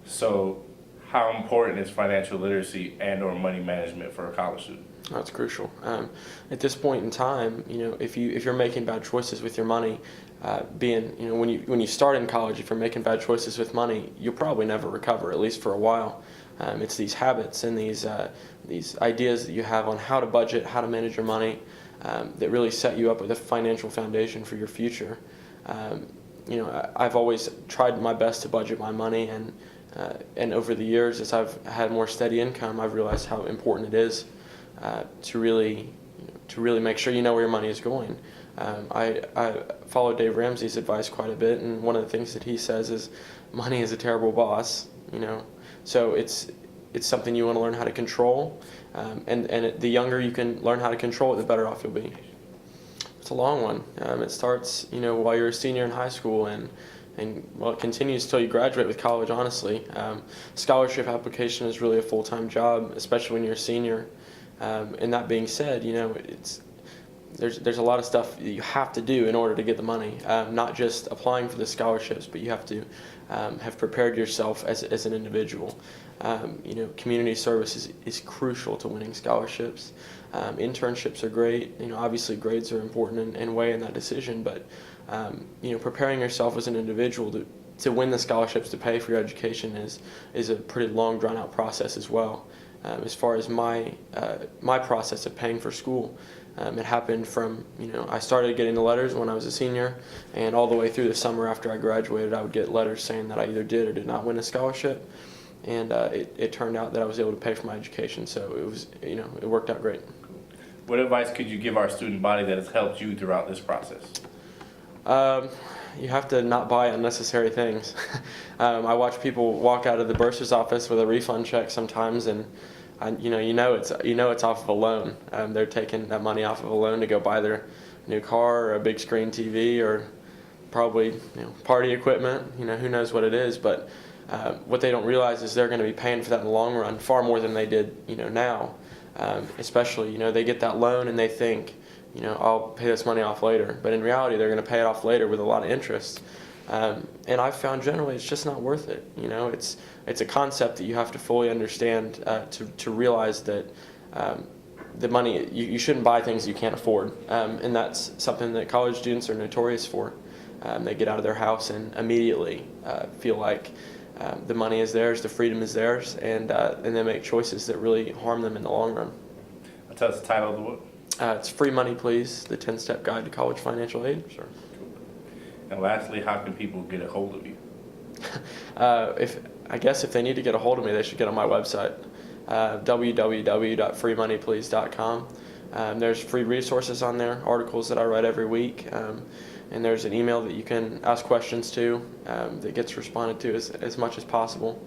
So, how important is financial literacy and/or money management for a college student? That's crucial. At this point in time, if you're making bad choices with your money, being when you start in college, if you're making bad choices with money, you'll probably never recover, at least for a while. It's these habits and these ideas that you have on how to budget, how to manage your money, that really set you up with a financial foundation for your future. I've always tried my best to budget my money, and over the years, as I've had more steady income, I've realized how important it is to really make sure you know where your money is going. I follow Dave Ramsey's advice quite a bit, and one of the things that he says is, money is a terrible boss. So it's something you want to learn how to control, the younger you can learn how to control it, the better off you'll be. It's a long one. It starts while you're a senior in high school, and well, it continues till you graduate with college, honestly. Scholarship application is really a full-time job, especially when you're a senior. And that being said, there's a lot of stuff that you have to do in order to get the money. Not just applying for the scholarships, but you have to have prepared yourself as an individual. Community service is crucial to winning scholarships. Internships are great. Obviously grades are important and weigh in that decision, but preparing yourself as an individual to win the scholarships to pay for your education is a pretty long, drawn-out process as well. As far as my process of paying for school, it happened from, I started getting the letters when I was a senior, and all the way through the summer after I graduated, I would get letters saying that I either did or did not win a scholarship, and it turned out that I was able to pay for my education, so it worked out great. What advice could you give our student body that has helped you throughout this process? You have to not buy unnecessary things. I watch people walk out of the bursar's office with a refund check sometimes, and it's off of a loan. They're taking that money off of a loan to go buy their new car or a big screen TV or probably party equipment. Who knows what it is, but what they don't realize is they're going to be paying for that in the long run far more than they did now. Especially they get that loan and they think, I'll pay this money off later. But in reality, they're going to pay it off later with a lot of interest. And I've found generally it's just not worth it. It's a concept that you have to fully understand to realize that the money, you shouldn't buy things you can't afford. And that's something that college students are notorious for. They get out of their house and immediately feel like the money is theirs, the freedom is theirs, and they make choices that really harm them in the long run. Tell us the title of the book. It's Free Money, Please, the 10-Step Guide to College Financial Aid. Sure. And lastly, how can people get a hold of you? If they need to get a hold of me, they should get on my website, www.freemoneyplease.com. There's free resources on there, articles that I write every week, and there's an email that you can ask questions to that gets responded to as much as possible.